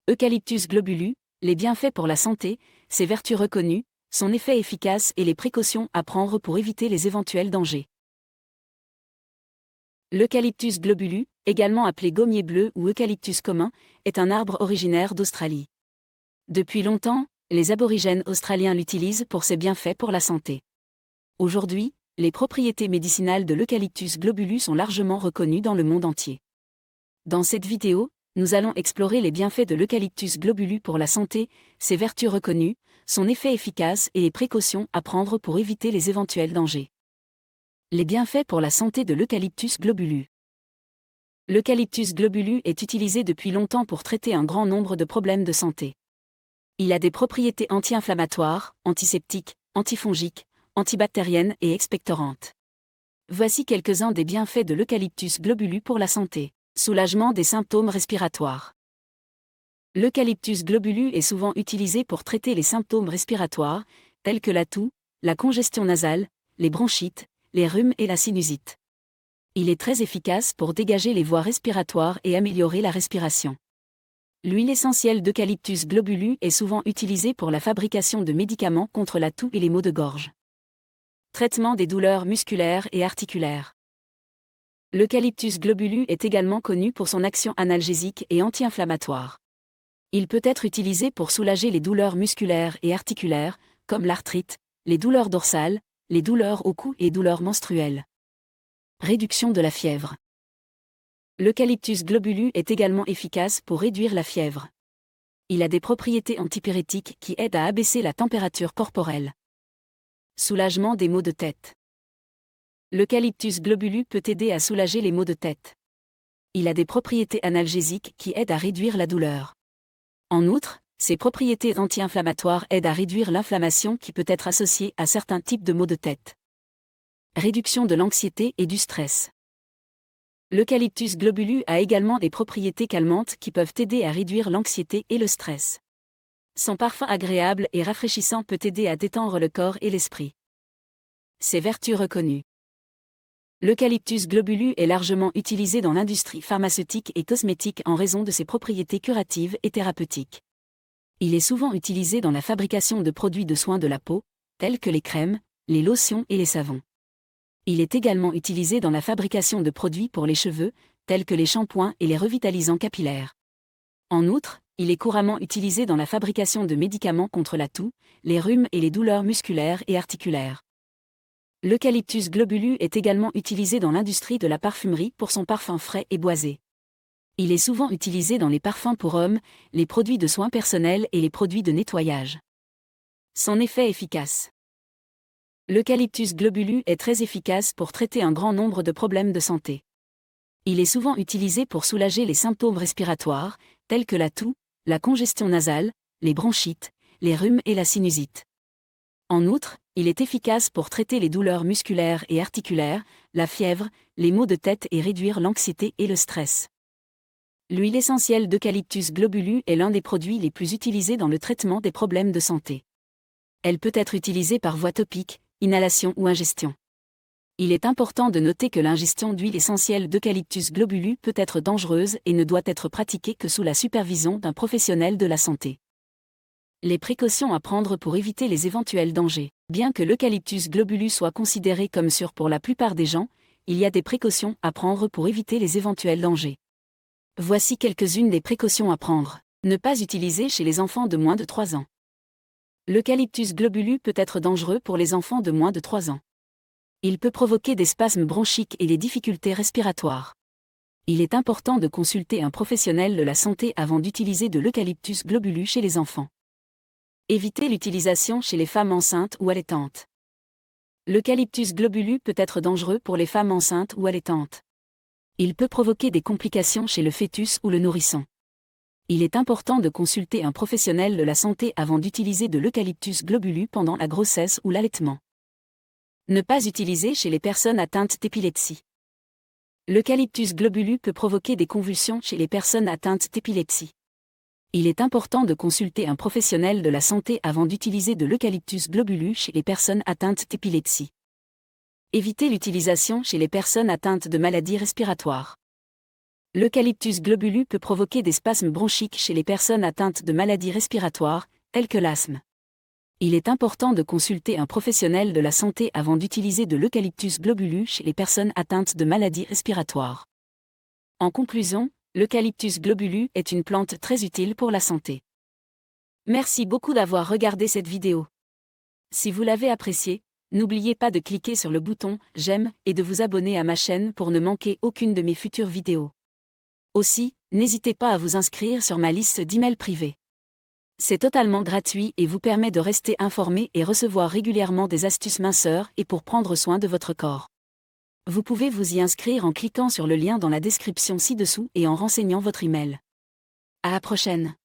Eucalyptus globulus, les bienfaits pour la santé, ses vertus reconnues, son effet efficace et les précautions à prendre pour éviter les éventuels dangers. L'Eucalyptus globulus, également appelé gommier bleu ou eucalyptus commun, est un arbre originaire d'Australie. Depuis longtemps, les aborigènes australiens l'utilisent pour ses bienfaits pour la santé. Aujourd'hui, les propriétés médicinales de l'Eucalyptus globulus sont largement reconnues dans le monde entier. Dans cette vidéo, nous allons explorer les bienfaits de l'Eucalyptus globulus pour la santé, ses vertus reconnues, son effet efficace et les précautions à prendre pour éviter les éventuels dangers. Les bienfaits pour la santé de l'Eucalyptus globulus. L'Eucalyptus globulus est utilisé depuis longtemps pour traiter un grand nombre de problèmes de santé. Il a des propriétés anti-inflammatoires, antiseptiques, antifongiques, antibactériennes et expectorantes. Voici quelques-uns des bienfaits de l'Eucalyptus globulus pour la santé. Soulagement des symptômes respiratoires. L'Eucalyptus globulus est souvent utilisé pour traiter les symptômes respiratoires, tels que la toux, la congestion nasale, les bronchites, les rhumes et la sinusite. Il est très efficace pour dégager les voies respiratoires et améliorer la respiration. L'huile essentielle d'Eucalyptus globulus est souvent utilisée pour la fabrication de médicaments contre la toux et les maux de gorge. Traitement des douleurs musculaires et articulaires. L'Eucalyptus globulus est également connu pour son action analgésique et anti-inflammatoire. Il peut être utilisé pour soulager les douleurs musculaires et articulaires, comme l'arthrite, les douleurs dorsales, les douleurs au cou et douleurs menstruelles. Réduction de la fièvre. L'Eucalyptus globulus est également efficace pour réduire la fièvre. Il a des propriétés antipyrétiques qui aident à abaisser la température corporelle. Soulagement des maux de tête. L'Eucalyptus globulus peut aider à soulager les maux de tête. Il a des propriétés analgésiques qui aident à réduire la douleur. En outre, ses propriétés anti-inflammatoires aident à réduire l'inflammation qui peut être associée à certains types de maux de tête. Réduction de l'anxiété et du stress. L'Eucalyptus globulus a également des propriétés calmantes qui peuvent aider à réduire l'anxiété et le stress. Son parfum agréable et rafraîchissant peut aider à détendre le corps et l'esprit. Ses vertus reconnues. L'Eucalyptus globulus est largement utilisé dans l'industrie pharmaceutique et cosmétique en raison de ses propriétés curatives et thérapeutiques. Il est souvent utilisé dans la fabrication de produits de soins de la peau, tels que les crèmes, les lotions et les savons. Il est également utilisé dans la fabrication de produits pour les cheveux, tels que les shampoings et les revitalisants capillaires. En outre, il est couramment utilisé dans la fabrication de médicaments contre la toux, les rhumes et les douleurs musculaires et articulaires. L'Eucalyptus globulus est également utilisé dans l'industrie de la parfumerie pour son parfum frais et boisé. Il est souvent utilisé dans les parfums pour hommes, les produits de soins personnels et les produits de nettoyage. Son effet efficace. L'Eucalyptus globulus est très efficace pour traiter un grand nombre de problèmes de santé. Il est souvent utilisé pour soulager les symptômes respiratoires, tels que la toux, la congestion nasale, les bronchites, les rhumes et la sinusite. En outre, il est efficace pour traiter les douleurs musculaires et articulaires, la fièvre, les maux de tête et réduire l'anxiété et le stress. L'huile essentielle d'Eucalyptus globulus est l'un des produits les plus utilisés dans le traitement des problèmes de santé. Elle peut être utilisée par voie topique, inhalation ou ingestion. Il est important de noter que l'ingestion d'huile essentielle d'Eucalyptus globulus peut être dangereuse et ne doit être pratiquée que sous la supervision d'un professionnel de la santé. Les précautions à prendre pour éviter les éventuels dangers. Bien que l'Eucalyptus globulus soit considéré comme sûr pour la plupart des gens, il y a des précautions à prendre pour éviter les éventuels dangers. Voici quelques-unes des précautions à prendre. Ne pas utiliser chez les enfants de moins de 3 ans. L'Eucalyptus globulus peut être dangereux pour les enfants de moins de 3 ans. Il peut provoquer des spasmes bronchiques et des difficultés respiratoires. Il est important de consulter un professionnel de la santé avant d'utiliser de l'Eucalyptus globulus chez les enfants. Éviter l'utilisation chez les femmes enceintes ou allaitantes. L'Eucalyptus globulus peut être dangereux pour les femmes enceintes ou allaitantes. Il peut provoquer des complications chez le fœtus ou le nourrisson. Il est important de consulter un professionnel de la santé avant d'utiliser de l'Eucalyptus globulus pendant la grossesse ou l'allaitement. Ne pas utiliser chez les personnes atteintes d'épilepsie. L'Eucalyptus globulus peut provoquer des convulsions chez les personnes atteintes d'épilepsie. Il est important de consulter un professionnel de la santé avant d'utiliser de l'Eucalyptus globulus chez les personnes atteintes d'épilepsie. Éviter l'utilisation chez les personnes atteintes de maladies respiratoires. L'Eucalyptus globulus peut provoquer des spasmes bronchiques chez les personnes atteintes de maladies respiratoires, telles que l'asthme. Il est important de consulter un professionnel de la santé avant d'utiliser de l'Eucalyptus globulus chez les personnes atteintes de maladies respiratoires. En conclusion, l'Eucalyptus globulus est une plante très utile pour la santé. Merci beaucoup d'avoir regardé cette vidéo. Si vous l'avez appréciée, n'oubliez pas de cliquer sur le bouton « J'aime » et de vous abonner à ma chaîne pour ne manquer aucune de mes futures vidéos. Aussi, n'hésitez pas à vous inscrire sur ma liste d'emails privés. C'est totalement gratuit et vous permet de rester informé et recevoir régulièrement des astuces minceurs et pour prendre soin de votre corps. Vous pouvez vous y inscrire en cliquant sur le lien dans la description ci-dessous et en renseignant votre email. À la prochaine.